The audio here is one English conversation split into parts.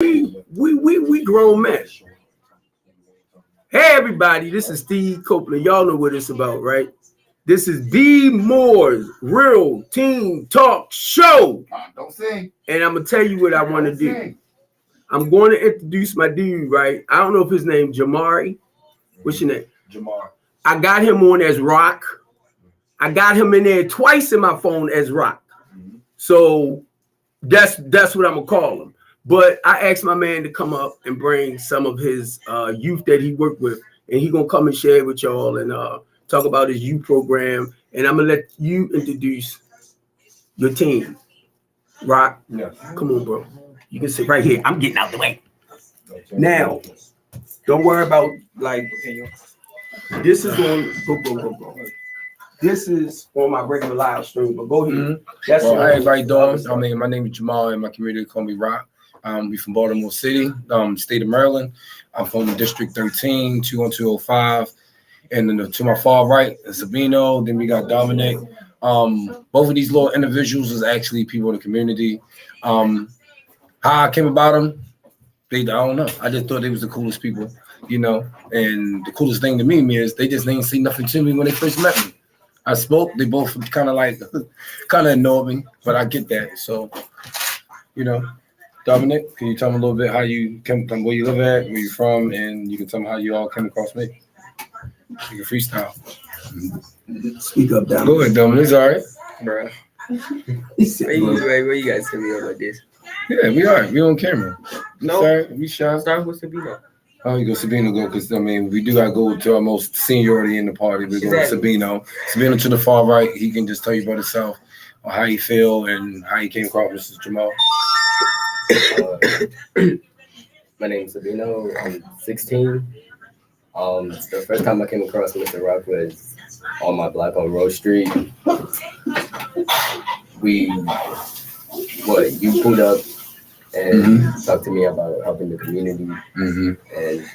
We grown men. Hey everybody, this is Steve Copeland. Y'all know what it's about, right? This is BMore's Real Team Talk Show. Don't sing. And I'm gonna tell you what I want to do. I'm going to introduce my dude, right? I don't know if his name Jamari. What's your name? Jamar. I got him on as Rock. I got him in there twice in my phone as Rock. So that's what I'm gonna call him. But I asked my man to come up and bring some of his youth that he worked with, and he gonna come and share with y'all and talk about his youth program. And I'm gonna let you introduce your team. Rock, Yeah. come on, bro. You can sit right here. I'm getting out the way. Now, don't worry about like this is on go. This is on my regular live stream, but go ahead. That's well, hey, everybody doing? I mean, my name is Jamal, and my community call me Rock. We from Baltimore City, state of Maryland. I'm from District 13, 21205. And then to my far right is Sabino. Then we got Dominic. Both of these little individuals is actually people in the community. How I came about them, I don't know. I just thought they was the coolest people, you know. And the coolest thing to me is they just didn't see nothing to me when they first met me. I spoke. They both kind of annoyed me, but I get that. So, you know, Dominic, can you tell me a little bit how you came, where you live at, where you from, and you can tell me how you all came across me. You can freestyle. Speak up, Dominic. Go ahead, Dominic. It's all right, bro. Where you guys set me up like this? Yeah, we are. We on camera. No, sorry, we shy. Start with Sabino. Oh, you go Sabino go because I mean we do gotta go to our most seniority in the party. We're going to Sabino. Sabino to the far right. He can just tell you about himself, or how he feel, and how he came across Mrs. Jamal. My name is Sabino. I'm 16. The first time I came across Mr. Rock was on my block on Rose Street. You pulled up and talked to me about helping the community and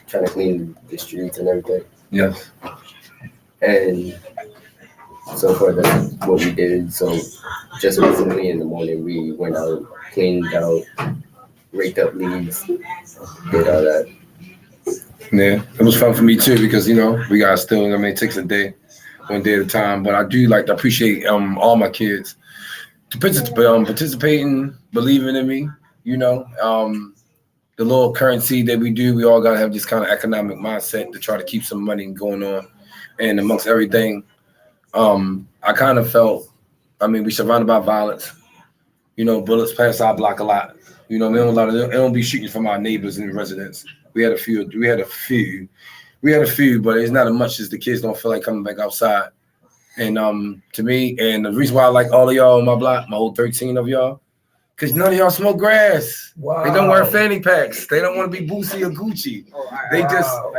trying to clean the streets and everything. Yes. And so far that's what we did. So just recently in the morning we went out, cleaned out, raked up leaves, did all that. Yeah, it was fun for me too because you know we got still. I mean, it takes a day, one day at a time. But I do like to appreciate all my kids participating, believing in me. You know, the little currency that we do, we all gotta have this kind of economic mindset to try to keep some money going on. And amongst everything, I kind of felt. I mean, we surrounded by violence. You know, bullets pass our block a lot. You know, they don't be shooting from our neighbors and residents. We had a few, but it's not as much as the kids don't feel like coming back outside. And to me, and the reason why I like all of y'all on my block, my whole 13 of y'all, because none of y'all smoke grass. Wow. They don't wear fanny packs. They don't want to be Boosie or Gucci.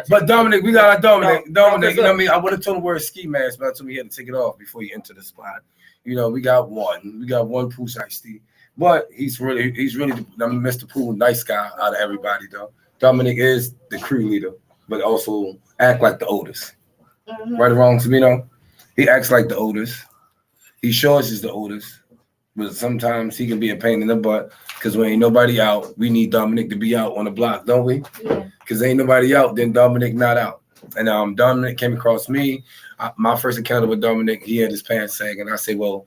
But Dominic, we got our Dominic. Dominic, you know what I mean? I would have told him wear a ski mask, but I told him he had to take it off before you enter the spot. You know, we got one Pooch Iced Tea. But he's really Mr. Pool, nice guy out of everybody though. Dominic is the crew leader, but also act like the oldest. Right or wrong, Sabino? He acts like the oldest. He shows he's the oldest, but sometimes he can be a pain in the butt because when ain't nobody out, we need Dominic to be out on the block, don't we? Yeah. Because ain't nobody out, then Dominic not out. And Dominic came across me. My first encounter with Dominic, he had his pants sagging. I say, well,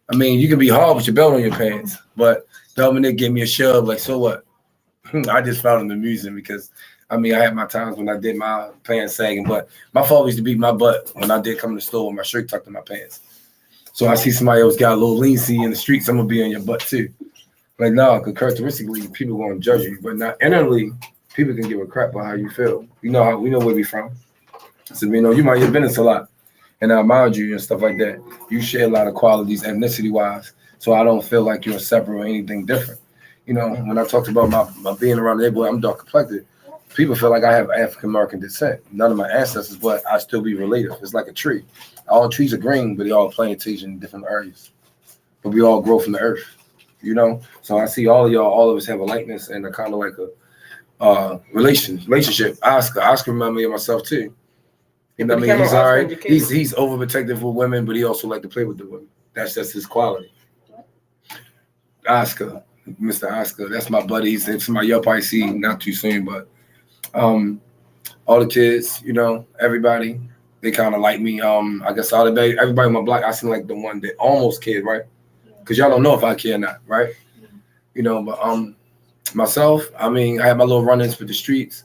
I mean, you can be hard with your belt on your pants, but Dominic gave me a shove, like, so what? I just found it amusing because, I mean, I had my times when I did my pants sagging, but my fault was to beat my butt when I did come to the store with my shirt tucked in my pants. So I see somebody else got a little lean-see in the streets, I'm going to be on your butt too. Like, no, because characteristically, people going to judge you, but not internally, people can give a crap about how you feel. We know where we from. So, you know, you mind your business a lot. And I admire you and stuff like that. You share a lot of qualities ethnicity-wise, so I don't feel like you're separate or anything different. You know, when I talked about my being around the neighborhood, I'm dark complected. People feel like I have African American descent. None of my ancestors, but I still be related. It's like a tree. All trees are green, but they all plantation in different areas. But we all grow from the earth, you know? So I see all of us have a likeness and a kind of like a relationship. Oscar remind me of myself too. You know what I mean? He's all right. He's overprotective with women, but he also like to play with the women. That's his quality. Oscar. Mr. Oscar. That's my buddy. He's somebody you'll probably see not too soon, but all the kids, you know, everybody, they kind of like me. I guess everybody on my block, I seem like the one that almost cared, right? Because y'all don't know if I care or not, right? You know, but myself, I mean, I had my little run-ins with the streets.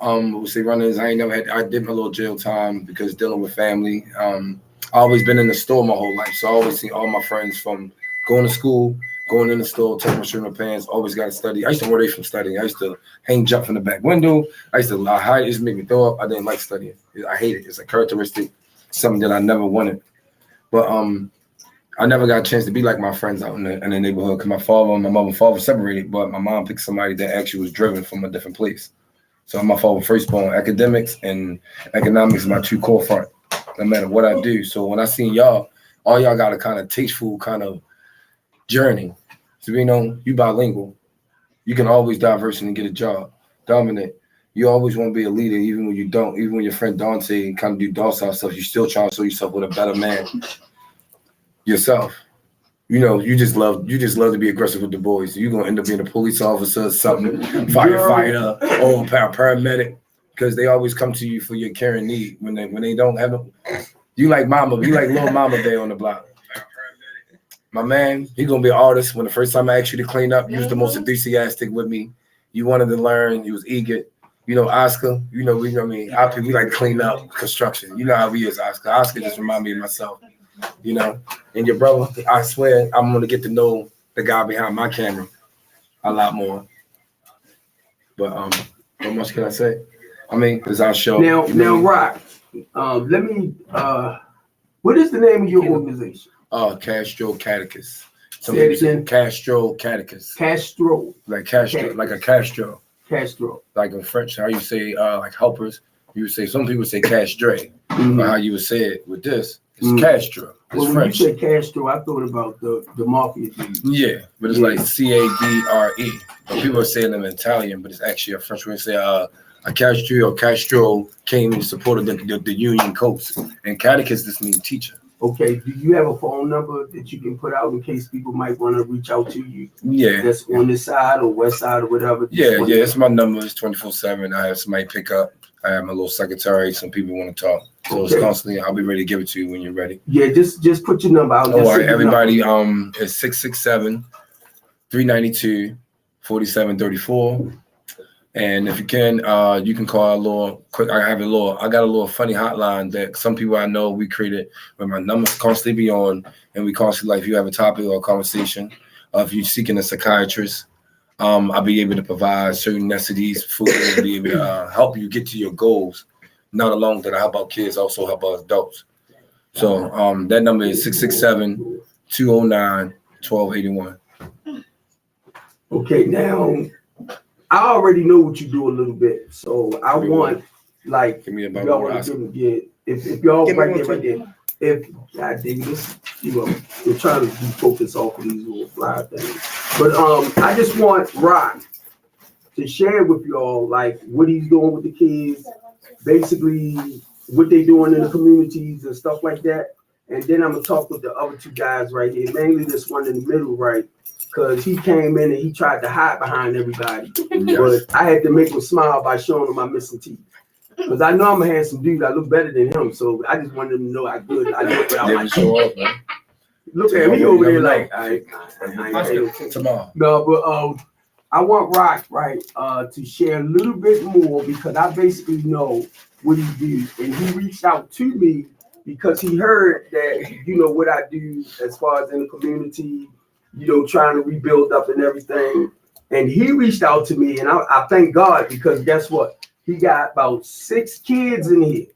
We say run-ins. I did my little jail time because dealing with family. I always been in the store my whole life, so I always seen all my friends from going to school, going in the store, taking my shirt and pants. Always got to study. I used to run away from studying. I used to jump from the back window. I used to lie. It used to make me throw up. I didn't like studying. I hate it. It's a characteristic, something that I never wanted. But I never got a chance to be like my friends out in the neighborhood because my father and my mother and father separated, but my mom picked somebody that actually was driven from a different place. So I'm my father firstborn. Academics and economics is my two core front, no matter what I do. So when I seen y'all, all y'all got a kind of tasteful kind of journey. So you know, you bilingual. You can always diverse and get a job. Dominant. You always want to be a leader, even when you don't. Even when your friend Dante kind of do docile stuff, you still trying to show yourself with a better man yourself. You know, you just love to be aggressive with the boys. You're gonna end up being a police officer or something, firefighter, or paramedic, because they always come to you for your care and need when they don't have them. You like little mama there on the block. My man, he gonna be an artist. When the first time I asked you to clean up, you was the most enthusiastic with me. You wanted to learn. You was eager. You know, Oscar. You know, we like to clean up construction. You know how he is, Oscar. Oscar just remind me of myself. You know, and your brother, I swear, I'm gonna get to know the guy behind my camera a lot more. But what much can I say? I mean, it's our show. Now, Rock. Let me. What is the name of your organization? Castro Catechist. Say it again. Castro Catechist. Castro. Like Castro, like a Castro. Castro. Like in French, how you say like helpers. You would say some people say Castre, but how you would say it with this. It's Castro. It's when French. You say Castro, I thought about the mafia dude. Yeah, but it's like Cadre. But people are saying them in Italian, but it's actually a French way to say a Castro came in support of the Union Coast. And catechist just means teacher. Okay, do you have a phone number that you can put out in case people might want to reach out to you? Yeah. That's on this side or west side or whatever? Yeah, it's my number. It's 24/7. I have somebody pick up. I have my little secretary. Some people want to talk. So It's constantly, I'll be ready to give it to you when you're ready. Yeah, just put your number out. All right, everybody, it's 667-392-4734. And if you can call a little quick. I got a little funny hotline that some people I know we created where my numbers constantly be on, and we constantly, like, if you have a topic or a conversation, if you're seeking a psychiatrist, I'll be able to provide certain necessities, food, and be able to help you get to your goals. Not alone that I help out kids, also help out adults. So that number is 667-209-1281. Okay, now I already know what you do a little bit, so I want give me about y'all want to get if y'all right there. If God dang this, we're trying to be focused off of these little fly things. But I just want Rock to share with y'all like what he's doing with the kids, basically what they doing in the communities and stuff like that. And then I'm gonna talk with the other two guys right here, mainly this one in the middle, right? Because he came in and he tried to hide behind everybody. But I had to make him smile by showing him my missing teeth. Because I know I'm a handsome dude. I look better than him. So I just wanted him to know how good I look without my teeth. Look at me over there like, tomorrow. No, but I want Rock, right, to share a little bit more because I basically know what he do. And he reached out to me because he heard that, what I do as far as in the community, trying to rebuild up and everything. And he reached out to me, and I thank God because guess what? He got about 6 kids in here.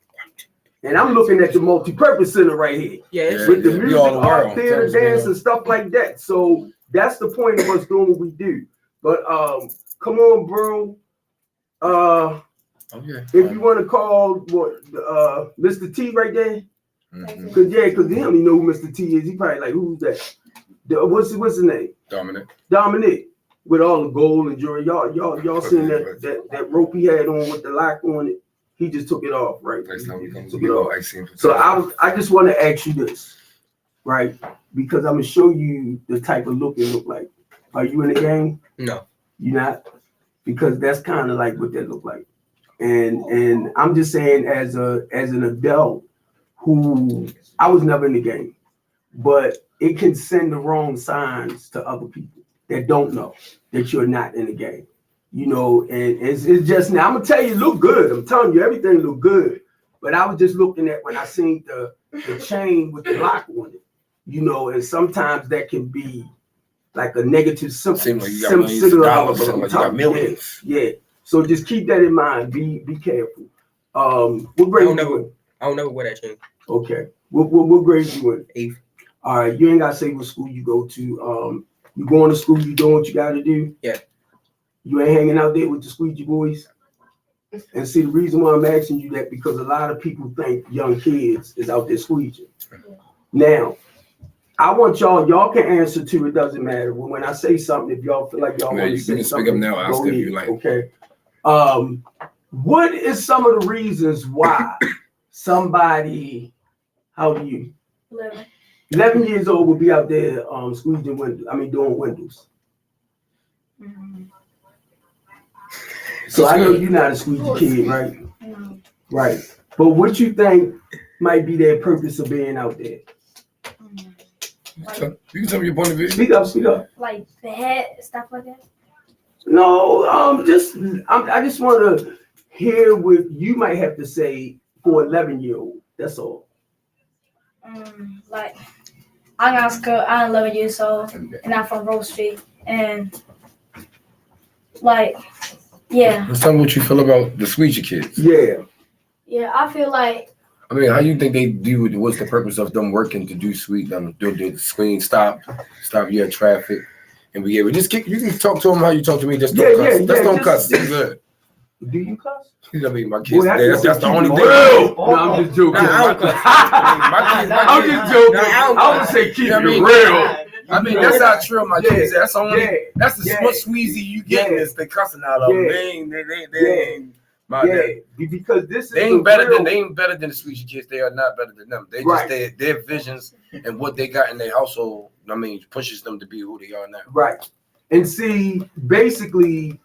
And I'm looking at the multi-purpose center right here. Yeah, with the music, art, theater, dance, and stuff like that. So that's the point of us doing what we do. But come on, bro. If you want to call Mr. T right there. Because he don't even know who Mr. T is. He probably like, who's that? What's his name? Dominic. With all the gold and jewelry. Y'all seen that rope he had on with the lock on it? He just took it off, right? So I just want to ask you this, right? Because I'm gonna show you the type of look it look like. Are you in the game? No. You not? Because that's kind of like what that look like. And I'm just saying, as an adult who I was never in the game, but it can send the wrong signs to other people that don't know that you're not in the game. You know, and it's just now I'm gonna tell you, it look good. I'm telling you, everything look good. But I was just looking at when I seen the chain with the lock on it, you know, and sometimes that can be like a negative symbol. Seems like you got millions of dollars. Seems like you got millions. Yeah. So just keep that in mind. Be careful. What grade you in? I don't know what that changed. Okay. What grade you in? 8th. All right. You ain't gotta say what school you go to. You going to school, you doing what you gotta do? Yeah. You ain't hanging out there with the squeegee boys? And see, the reason why I'm asking you that, because a lot of people think young kids is out there squeeging. Now, I want y'all can answer too, it doesn't matter. When I say something, if y'all feel like y'all want to say can something, speak up now, ask go if ahead, you like. okay. What is some of the reasons why somebody, how do you? 11 years old will be out there squeezing windows, doing windows. Mm-hmm. So I know you're not a squeegee kid, right? No. Right. But what you think might be their purpose of being out there? So, you can tell me your point of view. Speak up. Like the head, stuff like that. No, I just want to hear what you might have to say for 11-year-old. That's all. Like I got school. I'm 11 years old, and I'm from Rose Street, and like, yeah. Let's tell me what you feel about the squeegee kids. Yeah, I feel like. I mean, how you think they do? What's the purpose of them working to do do the screen stop your traffic, and be able you can talk to them how you talk to me. Just don't cuss. Just don't cuss. It's good. Do you cuss? I mean, my kids. That's the only thing. No, I'm just joking. I'm just joking. I would say keep it real. I mean, that's how true my kids. That's only. That's the much squeezy you get is the cussing out of them. They ain't. Because this is they ain't better than the squeegee kids. They are not better than them. They just their visions and what they got in their household. I mean, pushes them to be who they are now. Right. And see, basically,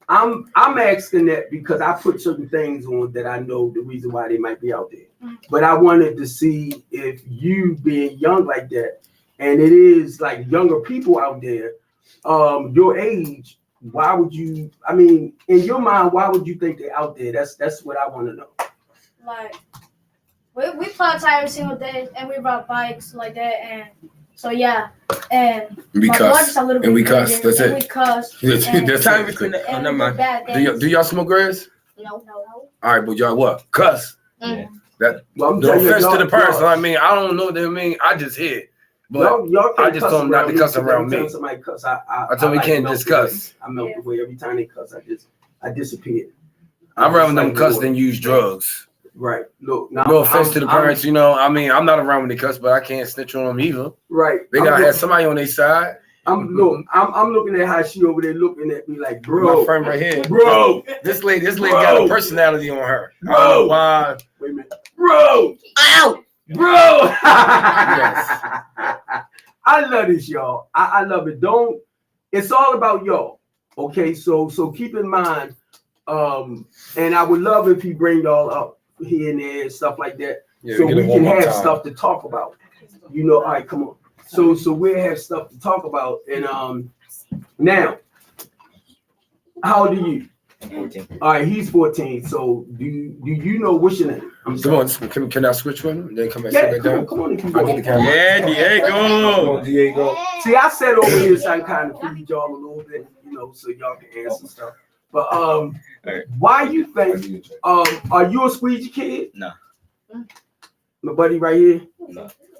I'm asking that because I put certain things on that I know the reason why they might be out there. But I wanted to see if you being young like that, and it is like younger people out there, your age. Why would you? I mean, in your mind, why would you think they're out there? That's what I want to know. Like, we play outside every single day, and we ride bikes like that, and so yeah, and we cuss. And we cuss. That's it. We cuss. That's time between the. Do y'all smoke grass? No. All right, but y'all what? Cuss. Yeah. That no offense to the person. I mean, I don't know what they mean. I just hear. But y'all I just told them not to cuss around me. Somebody cuss, I told them we can't discuss. I melt away every time they cuss. I disappear. I'd rather them cuss than use drugs. Right. Look. No offense to the parents, you know. I mean, I'm not around when they cuss, but I can't snitch on them either. Right. They gotta have somebody on their side. I'm looking at how she over there looking at me like, bro. My friend right here, bro. This lady got a personality on her. Bro. Why? Wait a minute, bro. Ow. Bro, I love this, y'all. I love it. It's all about y'all. Okay, so keep in mind, and I would love if you bring y'all up here and there and stuff like that, so we can have stuff to talk about. You know, all right, come on. So we'll have stuff to talk about. And now, how old are you? 14. All right, he's 14. So do you know what's your name? Come on, can I switch with him? Then come back. Yeah, come on, Yeah, Diego. Diego. See, I said over here so I kind of feed y'all a little bit, you know, so y'all can answer stuff. But why you think are you a squeegee kid? No. My buddy right here?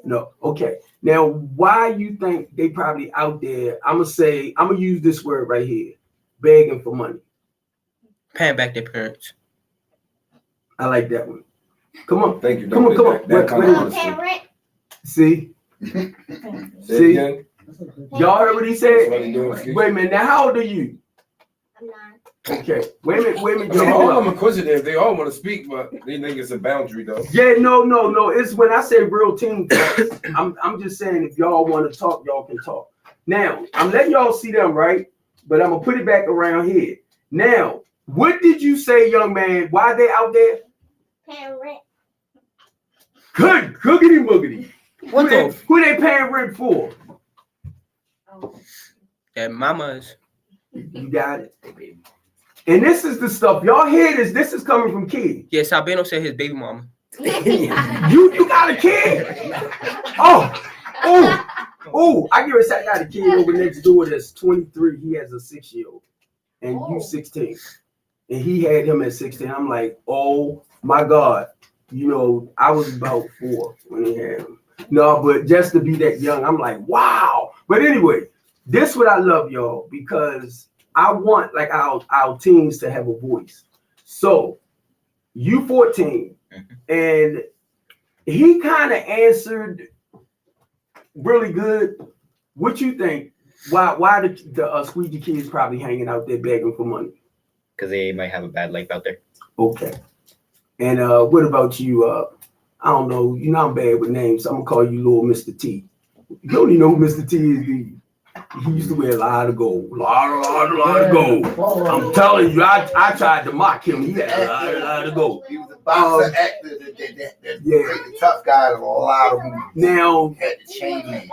No. Okay. Now, why you think they probably out there? I'm gonna use this word right here, begging for money. Paying back their parents. I like that one. Come on. Thank you. Come on. See? See? Y'all heard what he said? Wait a minute. Now, how old are you? I'm 9. Okay. Wait a minute. No, all of them inquisitive. They all want to speak, but they think it's a boundary, though. Yeah, no. It's when I say real team talk, I'm just saying if y'all want to talk, y'all can talk. Now, I'm letting y'all see them, right? But I'm gonna put it back around here. Now, what did you say, young man? Why they out there? Paying rent. Good, googity boogity. What Who they paying rent for? That mamas. You got it. And this is the stuff y'all hear. This is coming from kids. Yeah, Sabino said his baby mama. You got a kid? Oh! I got a kid over next door that's 23. He has a 6-year-old, and you 16, and he had him at 16. I'm like, oh my God, you know, I was about 4 when he had him. No, but just to be that young, I'm like, wow. But anyway, this what I love, y'all, because I want like our teens to have a voice. So you 14, and he kind of answered really good. What you think? Why the squeegee kids probably hanging out there begging for money? Because they might have a bad life out there. Okay. And what about you? I don't know. You know I'm bad with names. So I'm gonna call you Little Mr. T. You don't even know who Mr. T is, do you? He used to wear a lot of gold. A lot of gold. I'm telling you, I tried to mock him. He had a lot of gold. He was a boxer actor, the tough guy, a lot of them. Now, Had the chain man.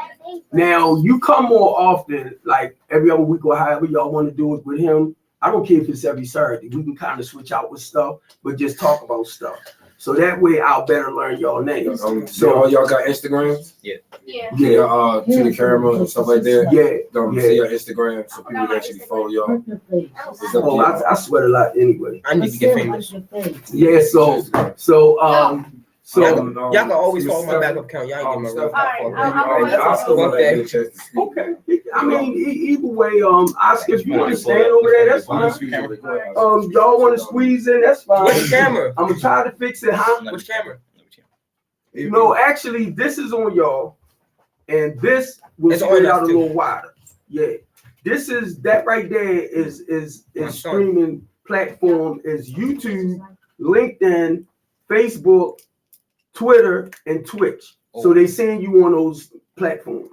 Now you come more often, like every other week or however y'all want to do it with him. I don't care if it's every Saturday. We can kind of switch out with stuff, but just talk about stuff. So that way I'll better learn y'all names. So all y'all got Instagrams? Yeah. Yeah. To the camera and stuff like that. Yeah. See your Instagram so people can actually follow y'all. Oh, I sweat a lot anyway. I need to get famous. Yeah. So Y'all can always follow my backup account. Y'all ain't get my Okay. I mean, either way, Oscar, if you want to stand over there, that's fine. Y'all want to squeeze in, that's fine. Which camera? I'm gonna try to fix it, huh? Which camera? No, actually, this is on y'all, and this will It's spread on out a us too. little wider. Yeah, this is that right there is streaming platform is YouTube, LinkedIn, Facebook, Twitter, and Twitch. So they seeing you on those platforms.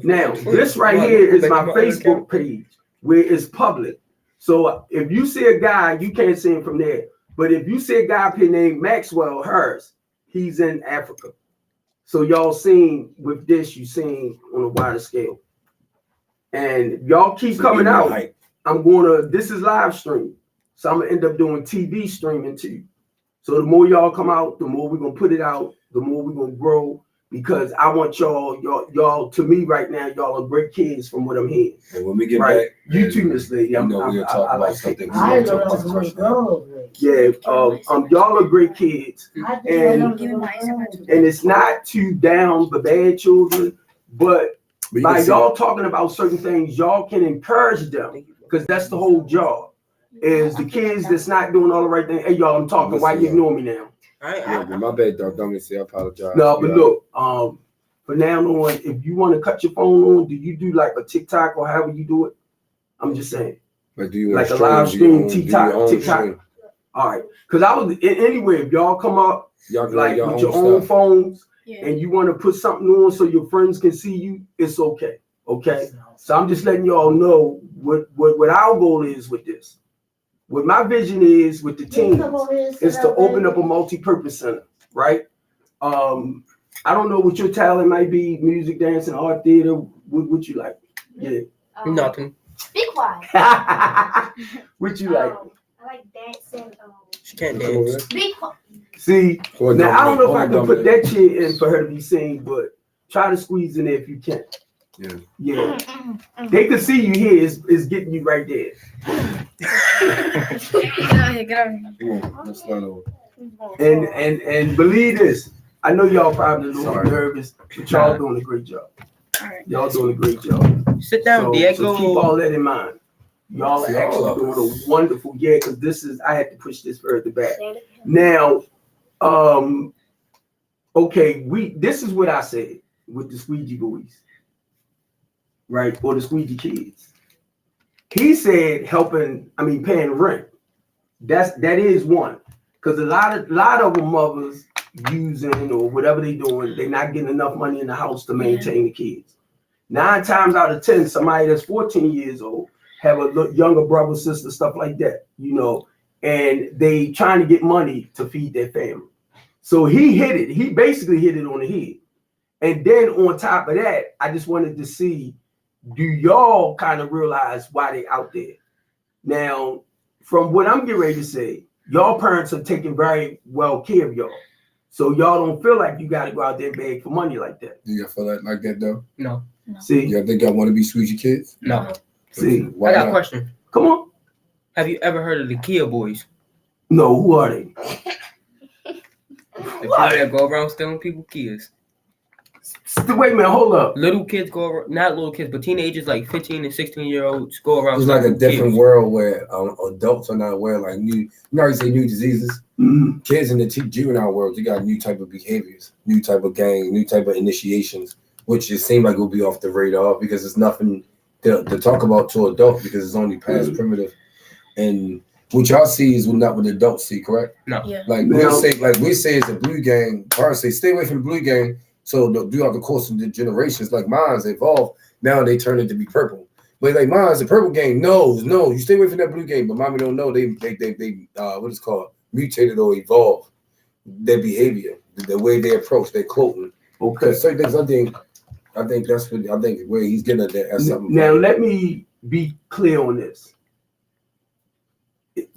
Now, this right here is my Facebook page where it's public. So if you see a guy, you can't see him from there. But if you see a guy up here named Maxwell Hurst, he's in Africa. So y'all seen with this, you seen on a wider scale. And y'all keep coming out. This is live stream. So I'm gonna end up doing TV streaming too. So the more y'all come out, the more we're gonna put it out, the more we're gonna grow. Because I want y'all to me right now, y'all are great kids from what I'm hearing. And when we get back, you too, Miss Lady. we'll talk about something. Yeah, y'all are great kids, and it's not to down the bad children, but by y'all talking about certain things, y'all can encourage them because that's the whole job. Is the kids that's not doing all the right things. Hey, y'all, I'm talking. Why you ignore me now? Yeah, but my bad, dog. Don't say I apologize. No, but look, from now on, if you want to cut your phone on, do you do like a TikTok or however you do it? I'm just saying. But do you like a live stream TikTok? All right, because I was anyway. If y'all come up like with your own phones and you want to put something on so your friends can see you, it's okay. Okay, so I'm just letting y'all know what our goal is with this. What my vision is with the team is to open up a multi-purpose center, right? I don't know what your talent might be, music, dancing, art, theater, what you like. Yeah. Nothing. Be quiet. What you like? I like dancing. She can't dance. Be quiet. See, now I don't know if I can put that shit in for her to be seen, but try to squeeze in there if you can. Yeah. They can see you here. It's getting you right there. And believe this, I know y'all probably a little nervous, but y'all doing a great job. Y'all doing a great job. Sit down, Diego. So keep all that in mind. Y'all are actually doing a wonderful, because I had to push this further back. Now, okay, this is what I said with the squeegee boys, right? Or the squeegee kids. He said paying rent. That is one. Because a lot of them mothers using or whatever they doing, they're not getting enough money in the house to maintain the kids. 9 times out of 10, somebody that's 14 years old have a younger brother, sister, stuff like that, you know, and they trying to get money to feed their family. So he hit it. He basically hit it on the head. And then on top of that, I just wanted to see, do y'all kind of realize why they out there? Now, from what I'm getting ready to say, y'all parents are taking very well care of y'all. So y'all don't feel like you got to go out there and beg for money like that. Do y'all feel like that though? No. See? Y'all think y'all want to be squeegee kids? No. See? Why I got a not? question. Come on. Have you ever heard of the Kia boys? No, who are they? The people that go around stealing people Kias. Wait a minute, hold up. Little kids go around, not little kids, but teenagers like 15 and 16-year-olds go around. It's like a stealing different Kias. world where adults are not aware, like you know how you say new diseases? Mhm. Kids in the juvenile world, you got new type of behaviors, new type of gang, new type of initiations, which it seems like will be off the radar because it's nothing to talk about to adults because it's only past primitive. And what y'all see is not what adults see, correct? No. Yeah. Like we say it's a blue gang. Parents say stay away from the blue gang. So throughout the course of the generations, like mine's evolved. Now they turn it to be purple. But like mine's the purple gang. No, you stay away from that blue gang. But mommy don't know they what is called mutated or evolved their behavior, the way they approach their clothing. Okay. Certain things I think that's what I think where he's getting at that. That's something. Now let me be clear on this.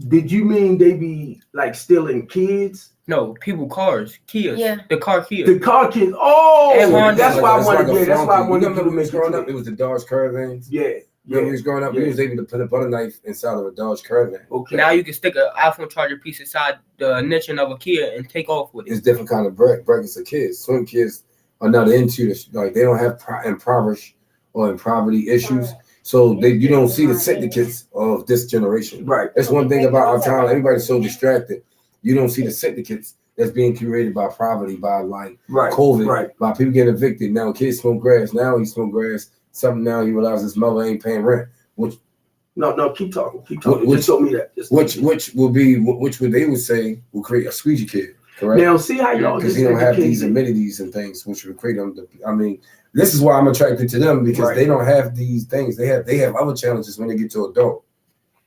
Did you mean they be like stealing kids? No, people cars, Kias. Yeah. The car Kias. The car kids. Oh, And Honda. that's why I wanted. Yeah, that's why I You wanted remember to when we was make growing it up, it was the Dodge Caravans. Yeah, When yeah. we was growing up, yeah. we was able to put a butter knife inside of a Dodge Caravan. Okay. Now you can stick an iPhone charger piece inside the ignition of a Kia and take off with it. It's different kind of brackets of kids. Some kids are not into this, like they don't have impoverished or poverty issues. So you don't see the syndicates of this generation. Right. That's one thing about our time. Everybody's so distracted. You don't see the syndicates that's being curated by poverty, by like Right. COVID, Right. by people getting evicted. Now kids smoke grass. Now he smoke grass. Something now he realizes his mother ain't paying rent. No, keep talking. Keep talking. Which- Just show me that. Which they would say will create a squeegee kid, correct? Now see how y'all Because just he don't have these educated. amenities and things, which would create them. This is why I'm attracted to them because Right. they don't have these things. They have other challenges when they get to adult.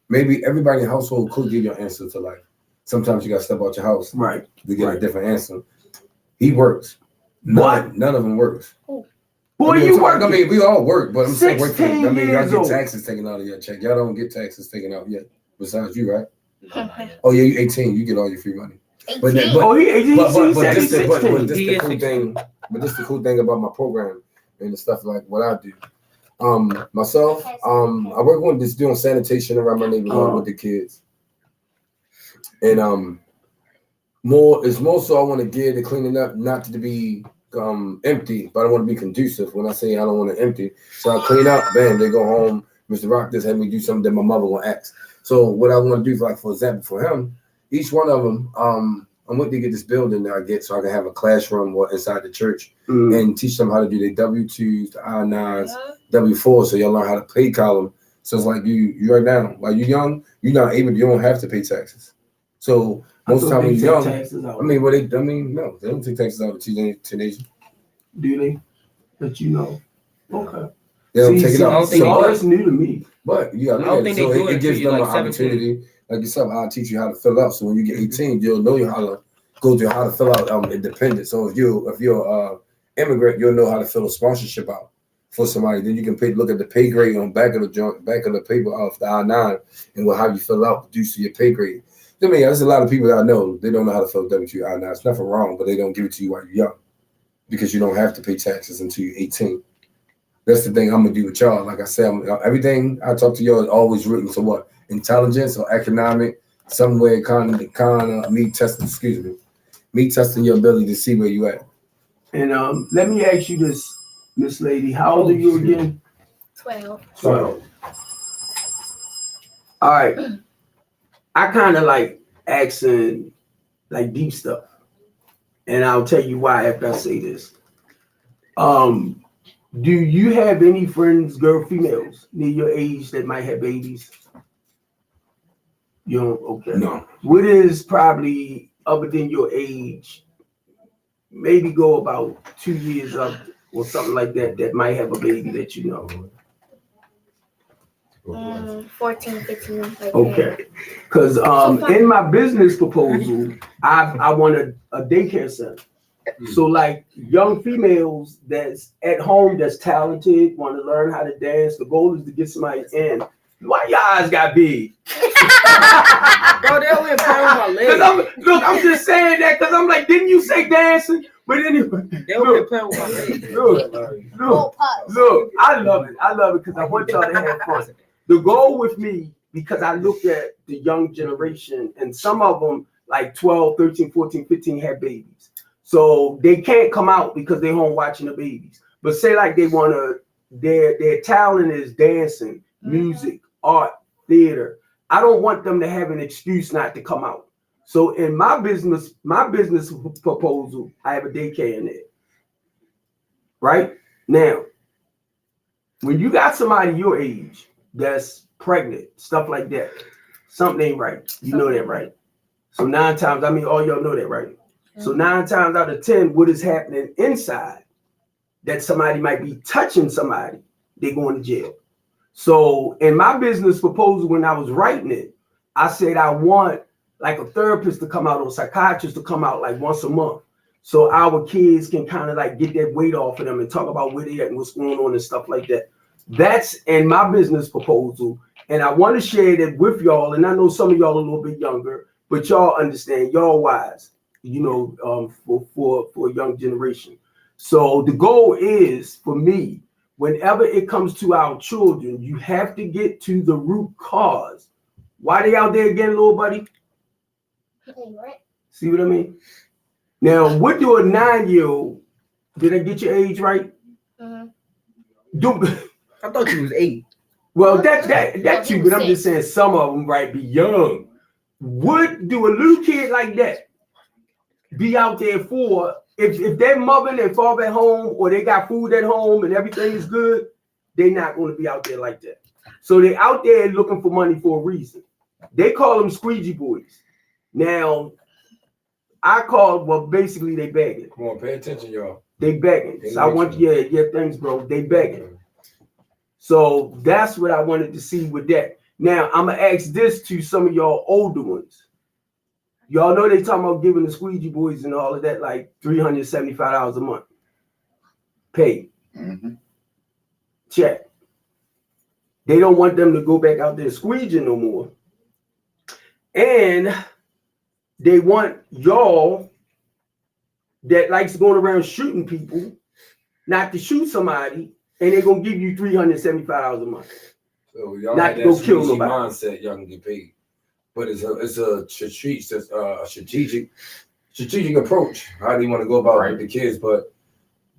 Maybe everybody in the household could give you an answer to life. Sometimes you got to step out your house Right. to get Right. a different answer. He works. What? None of them works. Boy, you working. I mean, we all work, but I'm saying work for. 16 Y'all years get old. taxes taken out of your check. Y'all don't get taxes taken out yet. Besides you, right? Okay. Oh yeah, you 18. You get all your free money. But Eighteen. but Oh, he but said he's this the 16. this He the is cool 16. thing. But this the cool thing about my program and the stuff like what I do. Myself, I work on just doing sanitation around my neighborhood with the kids, and it's more so I want to gear the cleaning up not to be empty, but I want to be conducive. When I say I don't want to empty, so I clean up, bam, they go home. Mr. Rock just had me do something that my mother will ask. So what I want to do, like for example, for him, each one of them, I'm going to get this building that I get so I can have a classroom or inside the church and teach them how to do their W-2s, the I-9s, W-4s, so you'll learn how to pay column. So it's like you right now, like you're young, you don't have to pay taxes. So most of the time when you're young, no, they don't take taxes out of teenagers. Do they? That you know. Okay. They don't take it I don't out. think So they that's new to me. But you got to I don't look at it. think So they do it it gives until them you're an like 17. opportunity. Like yourself, I'll teach you how to fill out. So when you get 18, you'll know how to go through how to fill out independent. So if you're immigrant, you'll know how to fill a sponsorship out for somebody. Then you can look at the pay grade on back of the paper of the I-9 and how you fill out due to your pay grade. I mean, there's a lot of people that I know, they don't know how to fill W-2 I-9. There's nothing wrong, but they don't give it to you while you're young because you don't have to pay taxes until you're 18. That's the thing I'm going to do with y'all. Like I said, everything I talk to y'all is always written to what? Intelligence or economic, somewhere kind of me testing your ability to see where you at. And let me ask you this, Miss Lady. How old are you again? 12. 12. All right. I kind of like asking like deep stuff. And I'll tell you why after I say this. Do you have any friends, females, near your age that might have babies? You don't? Okay. No. What is probably other than your age, maybe go about 2 years up or something like that that might have a baby that you know? 14, 15. Like that. Okay, because in my business proposal, I want a daycare center. So like young females that's at home that's talented, want to learn how to dance. The goal is to get somebody in. Why your eyes got big? Bro, they over here playing with my legs. Look, I'm just saying that because I'm like, didn't you say dancing? But anyway, They over here playing with my legs. Look, I love it because I want y'all to have fun. The goal with me, because I look at the young generation and some of them like 12, 13, 14, 15 have babies. So they can't come out because they're home watching the babies. But say like they want to, their talent is dancing, music, art, theater. I don't want them to have an excuse not to come out. So in my business proposal, I have a daycare in there. Right? Now, when you got somebody your age that's pregnant, stuff like that, something ain't right. You know that, right? So 9 times, I mean, all y'all know that, right? So 9 times out of 10, what is happening inside that somebody might be touching somebody, they going to jail. So in my business proposal, when I was writing it, I said I want like a therapist to come out or a psychiatrist to come out like once a month. So our kids can kind of like get that weight off of them and talk about where they at and what's going on and stuff like that. That's in my business proposal. And I want to share that with y'all. And I know some of y'all are a little bit younger, but y'all understand, y'all wise, you know, for a young generation. So the goal is for me, whenever it comes to our children, you have to get to the root cause. Why they out there again, little buddy? See what I mean? Now, what do a 9-year-old, did I get your age right? Do I thought you was 8. well, that's you, but I'm just saying some of them, right, be young. What do a little kid like that be out there for? If their mother and father at home or they got food at home and everything is good, they're not going to be out there like that. So they're out there looking for money for a reason. They call them squeegee boys. Now, I call, well, basically they begging. Come on, pay attention, y'all. They begging. So I want, yeah, thanks, bro. They begging. So that's what I wanted to see with that. Now, I'm going to ask this to some of y'all older ones. Y'all know they talking about giving the squeegee boys and all of that like $375 a month. Pay. Check. They don't want them to go back out there squeegeeing no more. And they want y'all that likes going around shooting people not to shoot somebody, and they're going to give you $375 a month. So y'all not had to go that kill squeegee nobody. mindset, y'all can get paid. But it's a strategic approach. How do you want to go about it with the kids? But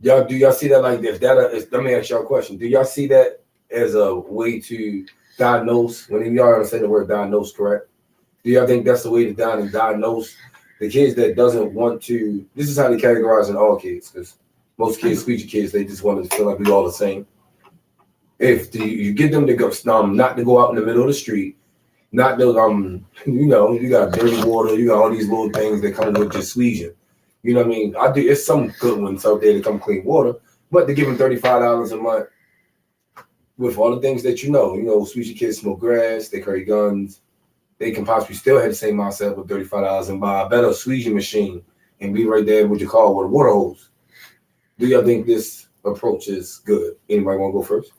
do y'all see that like this? Let me ask y'all a question. Do y'all see that as a way to diagnose? When y'all gonna say the word diagnose, correct? Do y'all think that's the way to diagnose the kids that doesn't want to? This is how they categorize in all kids, because most kids, squeegee kids, they just want to feel like we all the same. If you get them to go, not to go out in the middle of the street. Not those, you know, you got dirty water, you got all these little things that come with just squeezing. You know what I mean? It's some good ones out there that come clean water, but to give them $35 a month with all the things that you know, squeegee kids smoke grass, they carry guns, they can possibly still have the same mindset with $35 and buy a better squeegee machine and be right there with your car with a water hose. Do y'all think this approach is good? Anybody want to go first?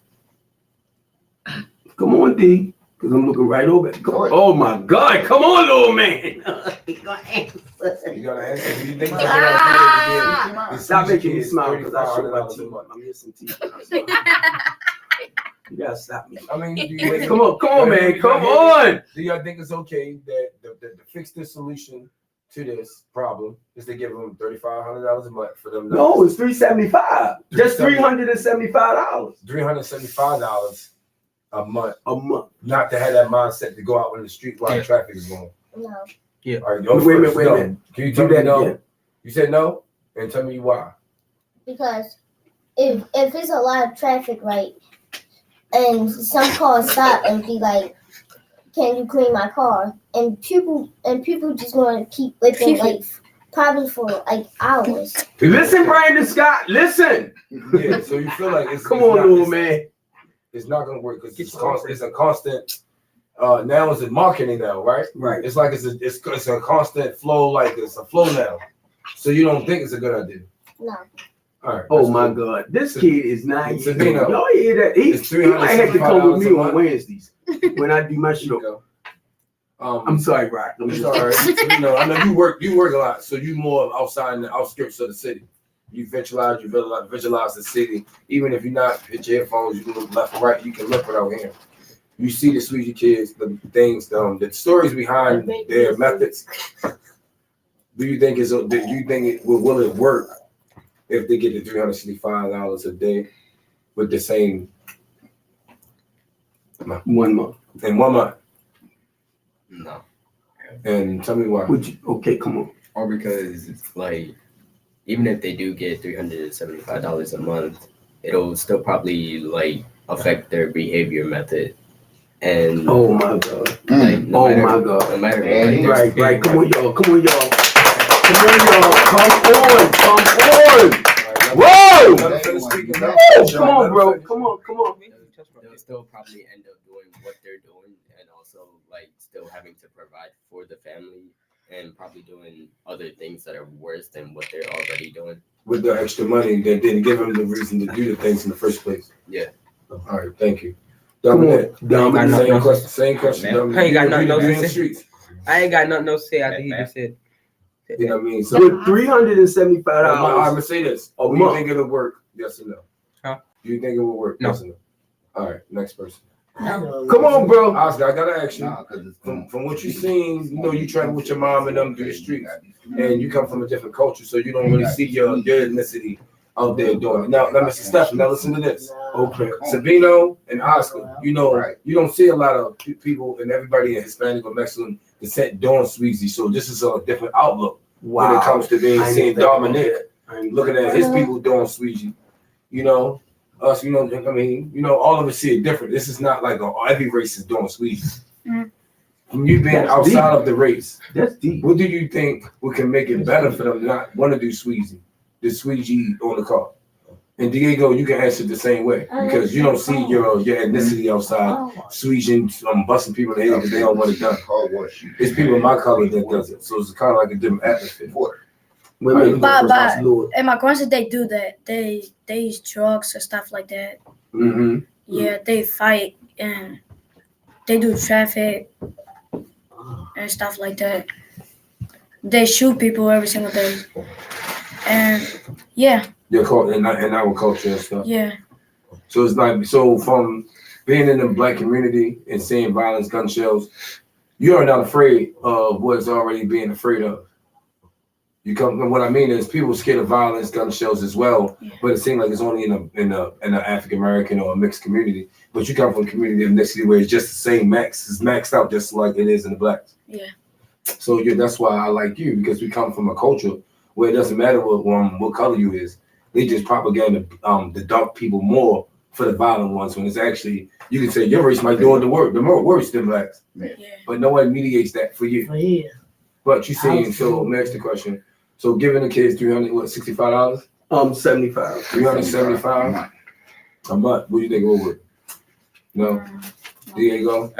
Come on, D. Because I'm looking right over it. Oh my God, come on, little man. You gonna answer. You gotta answer. Do you think Stop making me smile because I show my teeth. I'm missing teeth. You gotta stop me. I mean, come on, man. Come on. Do y'all think it's okay that to fix this solution to this problem is to give them $3,500 a month for them? No, it's $375. Just $375. $375 a month. Not to have that mindset to go out in the street while traffic is going. No. Yeah. All right, wait a minute. Can you tell me no? Again. You said no, and tell me why. Because if it's a lot of traffic, right, and some cars stop and be like, "Can you clean my car?" and people just want to keep living life. probably for like hours. Listen, Brandon Scott, listen. Yeah, so you feel like it's Come it's on, not, little it's, man. it's not gonna work because it's a constant. Now it's in marketing now, right? Right. It's like it's a constant flow, like it's a flow now. So you don't think it's a good idea. No. All right. Oh that's my cool. God, this kid is 9 years old. Sabino. Y'all hear that? It's He might have to come with me $365 a on month. Wednesdays when I do my Here you show. go. I'm sorry, Rock. I'm It's just all right. So, I know you work a lot, so you more outside in the outskirts of the city. You visualize the city. Even if you're not at your headphones, you can look left and right. You can look without hearing. You see the Sweetie kids, the things, the stories behind their methods. Do you think will it work if they get the $365 a day with the same 1 month. in 1 month? No. And tell me why. Okay, come on. Or because it's like, even if they do get $375 a month, it'll still probably like affect their behavior method. And Oh my God. like, Oh my God. no matter And what, Right, right. Come on, y'all. Come on, y'all. Come on. Whoa! Come on, bro. Come on. they'll still probably end up doing what they're doing and also like still having to provide for the family and probably doing other things that are worse than what they're already doing. With the extra money that didn't give them the reason to do the things in the first place. Yeah. All right, thank you. Come Dominic, on. Dominic. same question. I ain't got nothing else to in the say. streets. I ain't got nothing else to say after he just said. You know what I mean? So With $375 I'm gonna say this. a Do you month. think it'll work? Yes or no? Huh? Do you think it will work? No. Yes or no? All right, next person. Come on, bro. Oscar, I gotta ask you. Nah, 'cause it's From what you've seen, you travel with your mom and them through the streets, and you come from a different culture, so you don't really see your ethnicity out there doing it. Now, Mr. Stephen, now listen to this. Okay. Sabino and Oscar, Right. you don't see a lot of people and everybody in Hispanic or Mexican descent doing Sweezy, so this is a different outlook when it comes to being I ain't seeing think about Dominic that. I ain't looking at his people doing Sweezy. Us, all of us see it different. This is not like every race is doing Sweezy. Mm. When you've been That's outside deep. of the race, That's deep. what do you think we can make it better for them to not want to do Sweezy, the Sweezy on the car? And Diego, you can answer the same way because you don't see your ethnicity outside Sweezing, busting people in the head because they don't want it done. It's people of my color that does it, so it's kind of like a different atmosphere. Women, But Lord. in my country, they do that. They use drugs and stuff like that. Mm-hmm. Yeah, they fight and they do traffic and stuff like that. They shoot people every single day. And yeah, Your culture and our culture and stuff. yeah. So it's like from being in the black community and seeing violence, gun shells, you are not afraid of what's already being afraid of. What I mean is people are scared of violence, gun shells as well, but it seems like it's only in an African American or a mixed community. But you come from a community of ethnicity where it's just the same it's maxed out just like it is in the blacks. Yeah. So that's why I like you, because we come from a culture where it doesn't matter what color you is. They just propaganda the dark people more for the violent ones when it's actually, you can say your race might do the more worse than blacks. Yeah. But no one mediates that for you. Yeah. But you saying, so next the question. So giving the kids $65? 75. $375 a month. What do you think it will work? No. Diego.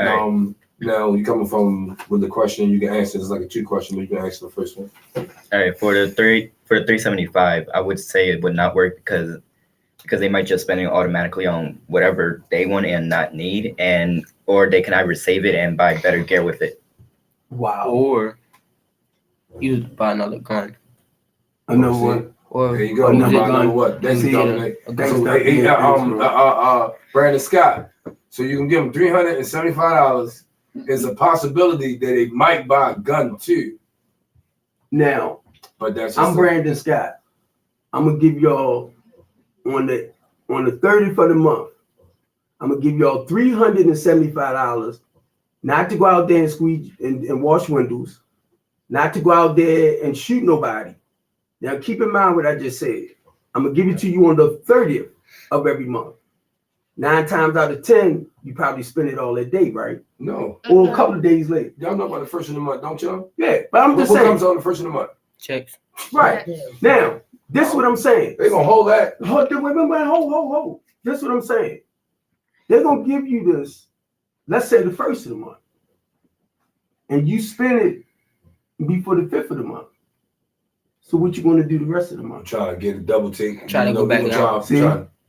Now you coming from with the question, you can answer. It's like a 2 question, but you can answer the first one. All right, for the 375, I would say it would not work because they might just spend it automatically on whatever they want and not need, or they can either save it and buy better gear with it. Wow. Or use buy another gun. Another one. Or There you go. Another Number gun. what? Thanks, See, Dominic. thanks, So, Dominic. Brandon Scott. So you can give them $375. There's a possibility that they might buy a gun too. Now, But that's just I'm Brandon Scott. I'm gonna give y'all on the 30th of the month. I'm gonna give y'all $375, not to go out there and squeeze and wash windows, not to go out there and shoot nobody. Now keep in mind what I just said. I'm gonna give it to you on the 30th of every month. 9 times out of 10, you probably spend it all that day, right? No. Or a couple of days later. Y'all know about the first of the month, don't y'all? Yeah, but I'm just What saying. comes on the first of the month? Checks. Right. Now, this is what I'm saying. They gonna hold that. Hold. This is what I'm saying. They're gonna give you this, let's say the first of the month. And you spend it before the 5th of the month. So what you gonna do the rest of the I'm month? trying to get a double take. Try to go back now.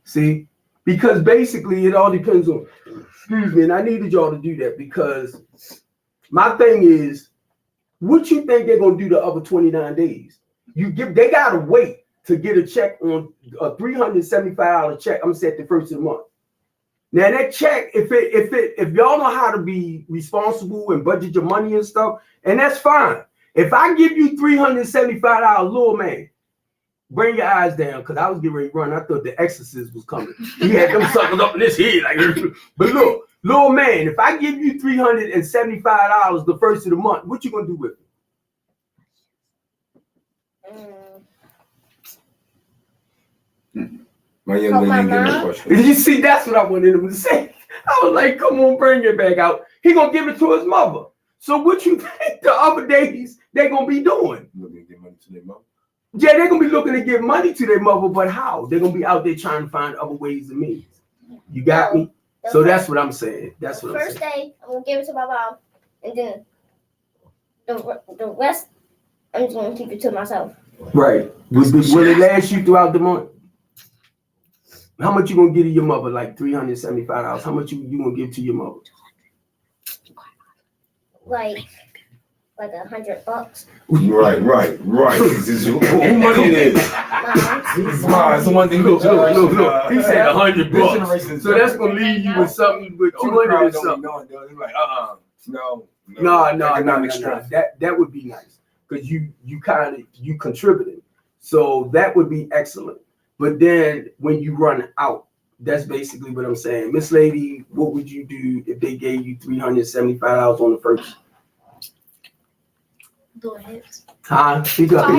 See? Because basically it all depends on, excuse me, and I needed y'all to do that because my thing is, what you think they're gonna do the other 29 days? They gotta wait to get a check on a $375 check. I'm gonna say at the first of the month. Now that check, if y'all know how to be responsible and budget your money and stuff, and that's fine. If I give you $375, little man, bring your eyes down, because I was getting ready to run. I thought the Exorcist was coming. He had them suckers up in his head. But look, little man, if I give you $375 the first of the month, what you gonna do with it? My young lady didn't give me a question. You see, that's what I wanted him to say. I was like, come on, bring it back out. He gonna give it to his mother. So what you think the other days they gonna be doing? Looking to get money to their mom. Yeah, they're gonna be looking to give money to their mother, but how? They're gonna be out there trying to find other ways and means. You got me? So that's what I'm saying. That's what I'm saying. First day, I'm gonna give it to my mom, and then the rest, I'm just gonna keep it to myself. Right. Will it last you throughout the month? How much you gonna give to your mother? Like $375. How much you gonna give to your mother? Like $100. Right. This is who money it is. It's mine. Someone think Look. He said $100. So that's gonna leave you with something with 200 or something. It's like, no. No. That would be nice because you contributed. So that would be excellent. But then when you run out, that's basically what I'm saying. Miss Lady, what would you do if they gave you $375 on the first? Do it. Huh? Speak up.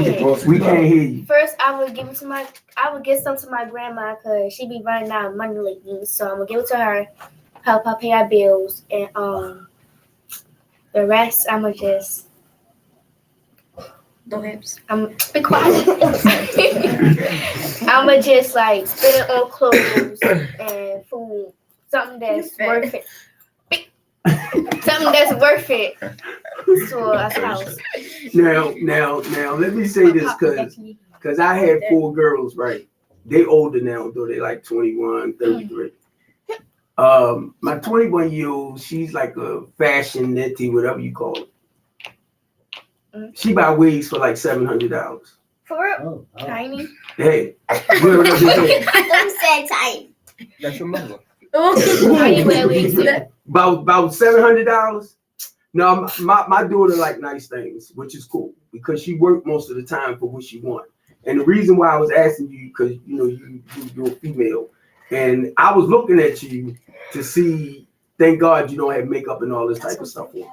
We can't hear you. First, I would give some to my grandma because she be running out of money lately. So I'm gonna give it to her, help her pay our bills, and the rest I'ma just be quiet. I'ma just like spend it on clothes and food, something that's worth it. Something that's worth it to a house. Now, let me say this because I had 4 girls, right? They older now, though they like 21, 33. My 21-year-old, she's like a fashion nitty, whatever you call it. She buy wigs for like $700. For real? Tiny? Hey, Who said tight? That's your mother. How you wear wigs? About $700. No, my daughter like nice things, which is cool because she worked most of the time for what she want. And the reason why I was asking you, because you're a female, and I was looking at you to see. Thank God you don't have makeup and all this type of stuff on,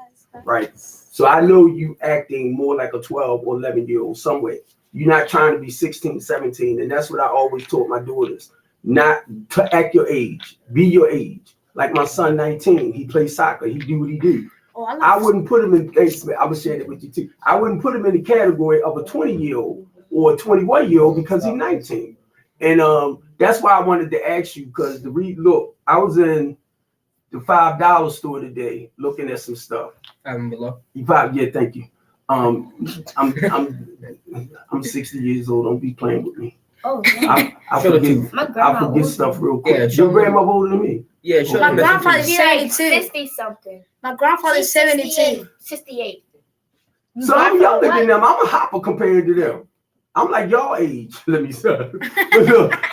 right? So I know you acting more like a 12 or 11-year-old somewhere. You're not trying to be 16, 17, and that's what I always taught my daughters: not to act your age, be your age. Like my son, 19, he plays soccer. He do what he do. I wouldn't put him in. I was sharing it with you too. I wouldn't put him in the category of a 20-year-old or a 21-year-old because he's 19. And that's why I wanted to ask you because look, I was in the $5 store today looking at some stuff. Below. Yeah, thank you. I'm 60 years old. Don't be playing with me. Oh, I forget stuff real quick. Yeah, your grandma older than me. Yeah, sure. My grandfather's 72. 60 something. My grandfather's 72. 68. So I'm younger than them. I'm a hopper compared to them. I'm like y'all age. Let me say.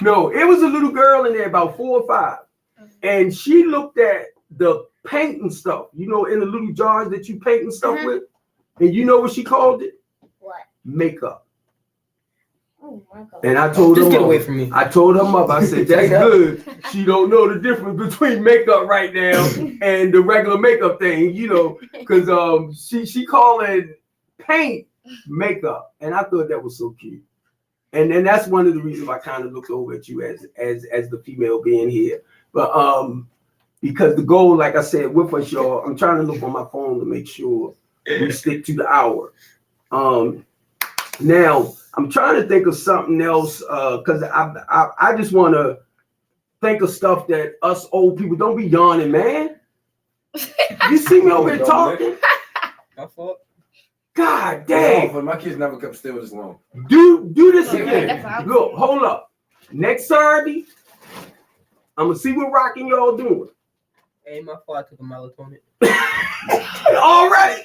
No, it was a little girl in there, about 4 or 5, and she looked at the paint and stuff. In the little jars that you paint and stuff with, and you know what she called it? What? Makeup. Oh my God. And I told Just her get mother, away from me. I told her mother, I said, that's good. She don't know the difference between makeup right now and the regular makeup thing, because she calling paint makeup. And I thought that was so cute. And then that's one of the reasons I kind of looked over at you as the female being here. But because the goal, like I said, with us, y'all, I'm trying to look on my phone to make sure we stick to the hour. Now I'm trying to think of something else because I just want to think of stuff that us old people don't be yawning, man. You see me over here talking? My fault. God dang! My kids never kept still this long. Do this Okay, again. that's what I'm Look, hold up. Next Saturday, I'm gonna see what rocking y'all doing. Ain't my fault. I took a melatonin. Already.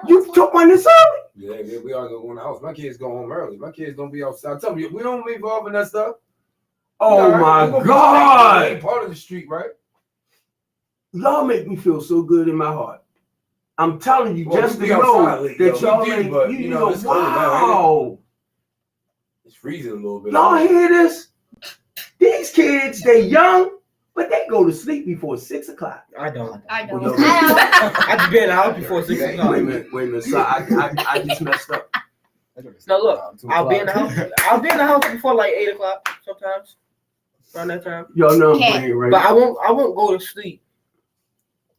You took one this early? Yeah, we all go in the house. My kids go home early. My kids don't be outside. Tell me, we don't be involved in that stuff. Oh my God! Ain't part of the street, right? Y'all make me feel so good in my heart. I'm telling you, Well, just to we know outside, that yo, y'all we do, ain't, but, you know, know, it's cold now, wow. It's freezing a little bit. Y'all hear this? These kids, they young, but they go to sleep before 6 o'clock. I don't. I don't. Well, I just been in the house before 6 Wait o'clock. a minute. So I just messed up. No, look, I'll be in the house. I'll be in the house before like 8 o'clock sometimes. Around that time. Y'all know I'm Okay. playing, right? But I won't go to sleep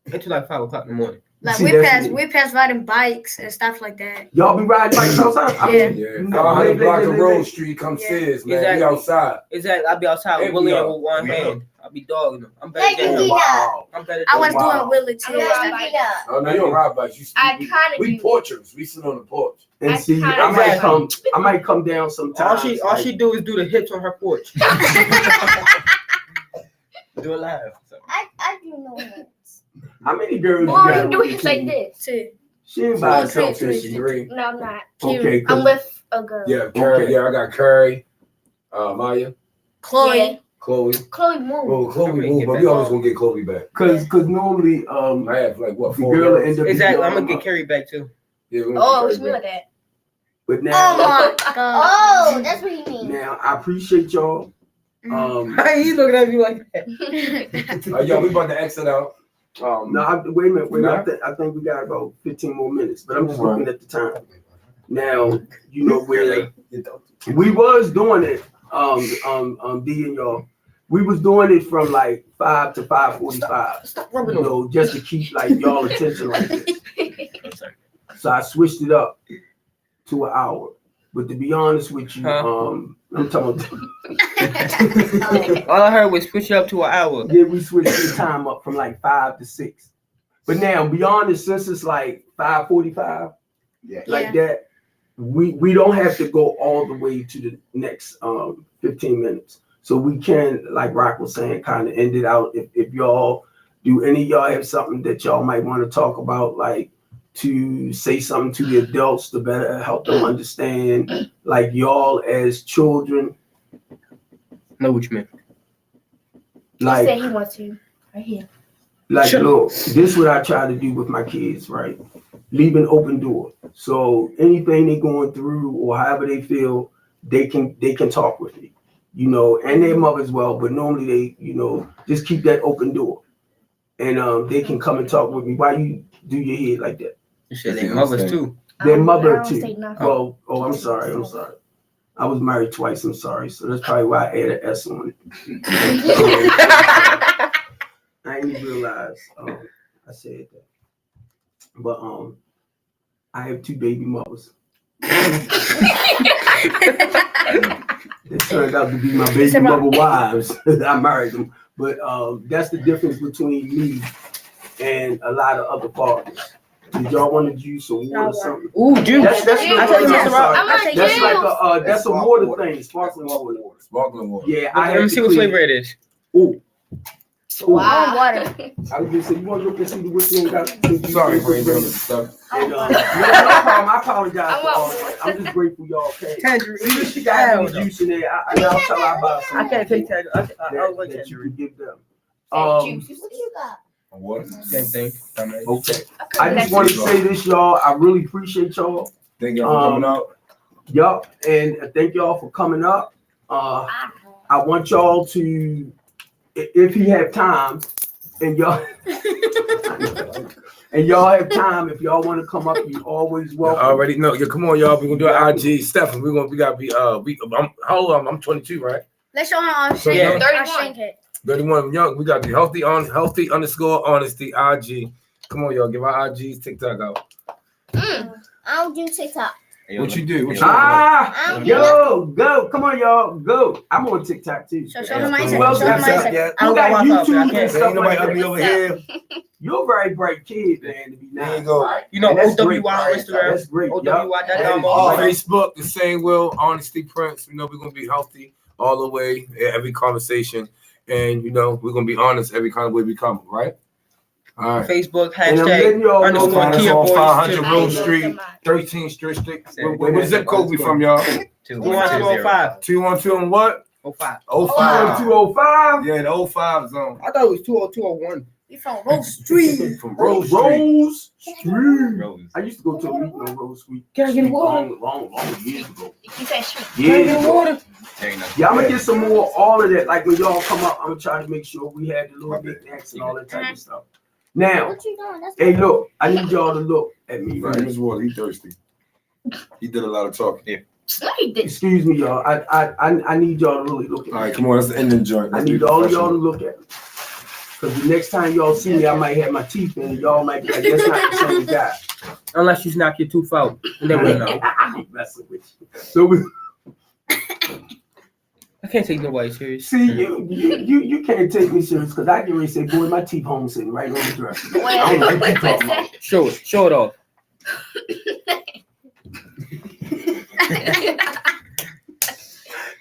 until like 5 o'clock in the morning. Like See, we that's pass riding bikes and stuff like that. Y'all be riding bikes outside? Yeah. No, 100 blocks of they- Road Street, come Yeah. Sears, man. Exactly. We outside. Exactly. I'll be outside Hey, willing we with one we hand. I'll be dogging them. I'm better Thank than you, them. Gina. Wow. I'm better I than was them. Wow. doing Willie too. I'm Thank not you, like Gina. Oh, no, you don't ride bikes. I kind of We do. porchers. We sit on the porch. And I see, kinda I might come down sometimes. All she do is do the hips on her porch. Do it live. I do know that. How many girls Boy, you got? you do hips like this. Too. She ain't by herself, three. is she? Three. No, I'm not. Okay, I'm with a girl. Yeah, Curry. Okay. Yeah, I got Curry, Maya, Chloe. Yeah. Chloe. Chloe Moon. Well, Chloe Okay, moved, get but back we always on. gonna get Chloe back. Cause normally I have like what the 4 girl girls? end up Exactly. I'm being gonna get Carrie back too. Yeah, we Oh, gonna it's get me Curry like back. that. but Oh now my god. Oh, that's what you mean. now I appreciate y'all. He's looking at me like that. Yo, we about to exit out. No, wait a minute. I think we got about 15 more minutes, but I'm just looking at the time. Now, you know where we was doing it, D and y'all. We was doing it from like 5 to 5:45. Stop You rubbing on. know, just to keep like y'all attention like this. So I switched it up to an hour. But to be honest with you, I'm talking. All I heard was push it up to an hour. Yeah, we switched the time up from like 5 to 6. But now, beyond it, since it's like 5:45, like that, we don't have to go all the way to the next 15 minutes. So we can, like Rock was saying, kind of end it out. If y'all do any of y'all have something that y'all might want to talk about, like to say something to the adults to better help them understand, like y'all as children, Know what you mean? He like said he wants to. Right here. Like, look, this is what I try to do with my kids, right? Leave an open door. So anything they're going through or however they feel, they can talk with me, you know, and their mother as well. But normally they, you know, just keep that open door. And they can come and talk with me. Why you do your head like that? You said their mothers too. Their mother I don't too. say nothing. Well, I'm sorry. I was married twice, I'm sorry. So that's probably why I added S on it. I didn't realize I said that. But I have 2 baby mothers. It turned out to be my baby mother wives. I married them. But that's the difference between me and a lot of other fathers. Did y'all want to juice or water or something? Ooh, juice. That's I tell you, Mr. Rock. That's like that's a water thing, sparkling water. Sparkling water. Yeah, Let me see what flavor it is. Ooh. Wow. Water. I was just saying, you want to look and see the which one got. Sorry for any stuff. And, no problem. I apologize for all that. I'm just grateful y'all came. Tangerine. Even if she got any juice in there, I'll tell her about some. I can't take tangerine. That you can give them. What you got? Water. Same thing. Okay. I just want to say this, y'all. I really appreciate y'all. Thank you for coming out. Yup, and thank y'all for coming up. I want y'all to, if you have time, and y'all have time, if y'all want to come up, you always welcome. You already know. Yeah, come on, y'all. We're gonna do an IG. Stephen, we gotta be how old am I? I'm 22, right? Let's show her on So, shake. yeah. 31. 31 young. We got the healthy _honesty IG. Come on, y'all. Give our IGs TikTok out. I don't do TikTok. What you do? What you Yo, go. Come on, y'all. Go. I'm on TikTok too. Show him my Who else got Instagram. that? I Who don't got got WhatsApp, YouTube I and can't. stuff Ain't nobody like ugly that? over here. You're a very bright kid, man, to be There nice. you go. You know, And that's OWY great. on Instagram. That's great. Yup. OWY. That That down is below. great. Facebook, the same will, Honesty Prince. We're gonna be healthy all the way, every conversation. And we're gonna be honest every kind of way we come, right? All right. Facebook And I'm letting y'all know #underscore Find us Kia on Boys 500 too. Rose Street, 13th Street. What zip code we from, y'all? 21205. 212 and what? 05. 05. 205. Yeah, the 05 zone. I thought it was 20201. We from Rose Street. From Rose Street. Rose. I used to go to a meeting on Rose Street. Can I get water? Long years ago. You said street. Can I Years get ago. water? Yeah, I'm gonna get some more all of that. Like when y'all come up, I'm gonna try to make sure we had the little knickknacks and all that type of stuff. Now, What you doing? That's hey, look, I need y'all to look at me, Right, right? Miss Water, he thirsty. He did a lot of talking. No, you didn't. Excuse me, y'all. I need y'all to really look at me. All right, come on, let's end the joint. I Let's need be all of y'all to professional. look at me. Because the next time y'all see me, I might have my teeth in, and y'all might be like, that's not the same guy. Unless you knock your tooth out. And then we'll know. I'm messing with you. So we I can't take nobody serious. see you can't take me serious because I get ready to say, boy, my teeth home sitting right on the dresser. I don't like you talking about. Show it. Show it off.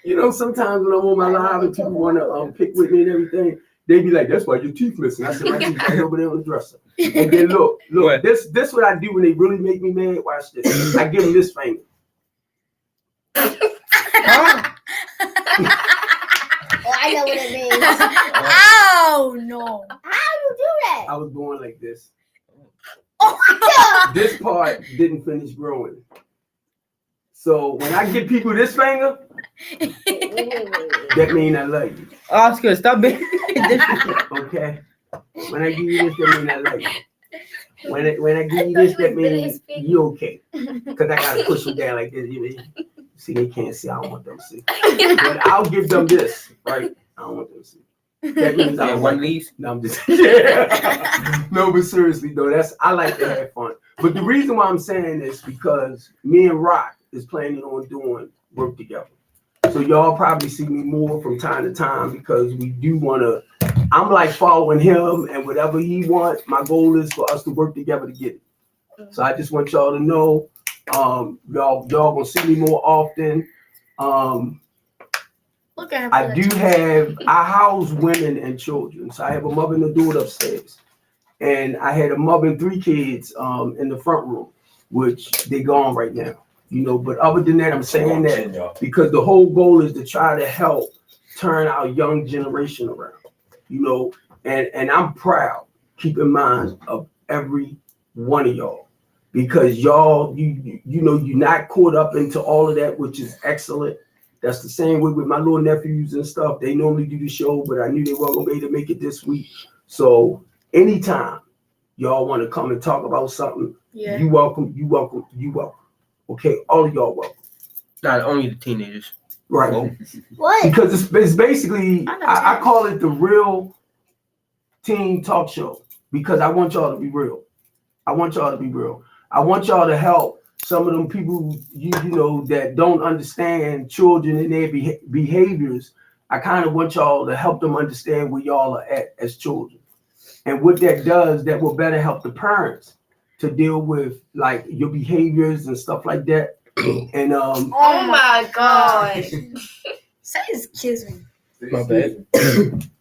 You know, sometimes when I'm on my live and people want to pick with me and everything, they be like, that's why your teeth missing. I said, my teeth right over there on the dresser. And then look, What? this what I do when they really make me mad. Watch this. I give them this finger. Huh? Oh, I know what it means. Oh no. How you do that? I was born like this. Oh, This part didn't finish growing. So when I give people this finger, that means I love you. Oscar, stop being Okay? When I give you this, that means I love you. When I give you this, that means you okay. Because I gotta push them down like this. See, they can't see. I don't want them to see. But I'll give them this, right? I don't want them to see. That means I Yeah, don't one like leaves. No, I'm just yeah. No, but seriously though, I like to have fun. But the reason why I'm saying this because me and Rock is planning on doing work together. So y'all probably see me more from time to time because we do want to. I'm like following him and whatever he wants. My goal is for us to work together to get it. So I just want y'all to know, y'all gonna see me more often. Look at her. I do have, I house women and children. So I have a mother and a daughter upstairs. And I had a mother and 3 kids in the front room, which they gone right now. You know, but other than that, I'm saying that because the whole goal is to try to help turn our young generation around. You know, and I'm proud, keep in mind, of every one of y'all. Because y'all, you know, you're not caught up into all of that, which is excellent. That's the same way with my little nephews and stuff. They normally do the show, but I knew they weren't gonna be able to make it this week. So anytime y'all want to come and talk about something, Yeah. you welcome. Okay, all of y'all welcome. Not only the teenagers. Right. what? Because it's basically, I call it the real teen talk show because I want y'all to be real. I want y'all to help some of them people, you know, that don't understand children and their behaviors. I kind of want y'all to help them understand where y'all are at as children. And what that does, that will better help the parents to deal with like your behaviors and stuff like that. And Oh my God. Say excuse me. My bad.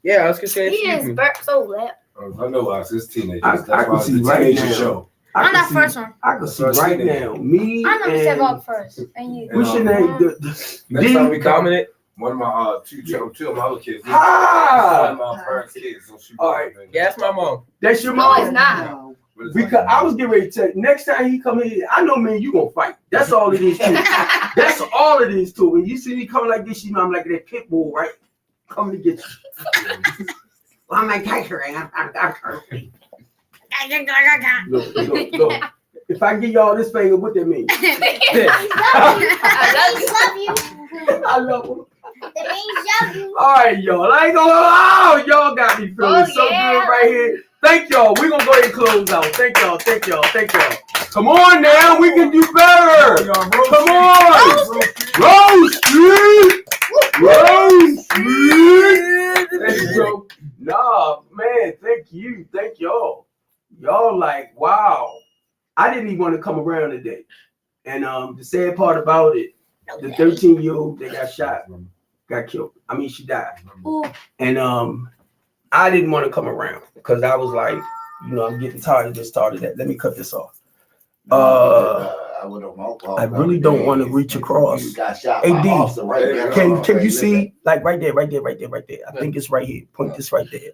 Yeah, I was gonna say He excuse just me. burped so loud. I know us, it's teenagers. I That's why can it's see a right teenager now. show. I'm that first one. I can see First right teenager. now. Me I know you said and Bob first. And you. what's your name? Next time we come, Dominant. one of my two of my other kids. Ah! One of my parents' kids. So she All right. Yeah, that's my mom. That's your No, mom. it's not. Because I was getting ready to tell you, next time he come here, I know me and you gonna fight. That's all it is to it. That's all it is to it. When you see me coming like this, you know I'm like that pit bull, right? Coming to get you. Well, I'm like Tiger, and I'm Look. If I give y'all this finger, what that mean? I love him. That means love you. All right, y'all. I ain't gonna lie. Y'all got me feeling so yeah. good right here. Thank y'all. We're gonna go ahead and close out. Thank y'all. Come on now. We can do better. Come didn't even want to come around today. And the sad part about it, the 13-year-old that got shot, got killed. I mean, she died. Ooh. And I didn't want to come around because I was like, you know, I'm getting tired of this, tired of that. Let me cut this off. I really don't want to reach across. AD, can you see like right there? I think it's right here. Point this right there.